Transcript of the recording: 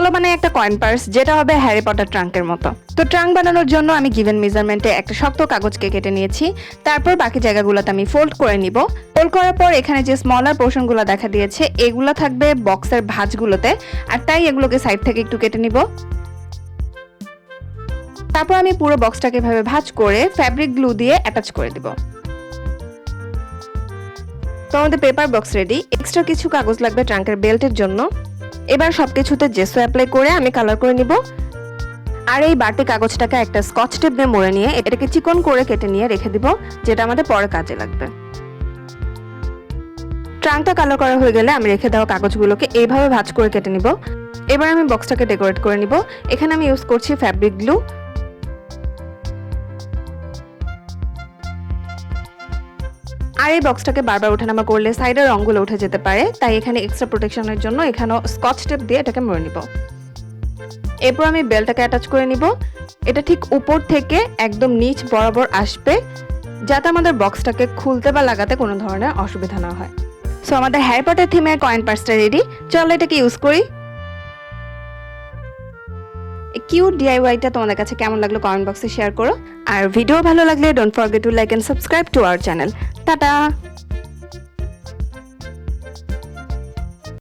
চলো বানাই একটা কয়েন পার্স, যেটা হবে হ্যারি পটার ট্রাঙ্কের মতো। তো ট্রাঙ্ক বানানোর জন্য আমি গিভেন মেজারমেন্টে একটা শক্ত কাগজকে কেটে নিয়েছি। তারপর বাকি জায়গাগুলোতে আমি ফোল্ড করে নিব। ফোল্ড করার পর এখানে যে স্মলার পোর্শনগুলো দেখা দিয়েছে এগুলো থাকবে বক্সের ভাঁজগুলোতে, আর তাই এগুলোকে সাইড থেকে একটু কেটে নিব। তারপর আমি পুরো বক্সটাকে এভাবে ভাঁজ করে ফ্যাব্রিক গ্লু দিয়ে অ্যাটাচ করে দিব। তো আমাদের পেপার বক্স রেডি। এক্সট্রা কিছু কাগজ লাগবে ট্রাঙ্কের বেল্টের জন্য। এবার সবকিছুতে জেসো অ্যাপ্লাই করে আমি কালার করে নিব। আর এই বাড়তি কাগজটাকে একটা স্কচ টেপ দিয়ে মুড়ে নিয়ে এটাকে চিকন করে কেটে নিয়ে রেখে দিব, যেটা আমাদের পরে কাজে লাগবে। ট্রাঙ্কটা কালার করা হয়ে গেলে আমি রেখে দেওয়া কাগজগুলোকে এইভাবে ভাঁজ করে কেটে নিব। এবার আমি বক্সটাকে ডেকোরেট করে নিব। এখানে আমি ইউজ করছি ফ্যাব্রিক গ্লু। আর এই বক্সটাকে বারবার ওঠানামা করলে সাইডের রঙগুলো উঠে যেতে পারে, তাই এখানে এক্সট্রা প্রোটেকশনের জন্য এখানেও স্কচ টেপ দিয়ে এটাকে মুড়ে নিব। এরপর আমি বেলটাকে অ্যাটাচ করে নিব। এটা ঠিক উপর থেকে একদম নিচ বরাবর আসবে, যাতে আমাদের বক্সটাকে খুলতে বা লাগাতে কোনো ধরনের অসুবিধা না হয়। সো আমাদের হ্যারি পটার থিমের কয়েন পার্সটা রেডি। চলো এটাকে ইউজ করি। কিউট ডিআইওয়াইটা তোমাদের কাছে কেমন লাগলো কমেন্ট বক্সে শেয়ার করো। আর ভিডিও ভালো লাগলে don't forget to like and subscribe to our channel. Tata.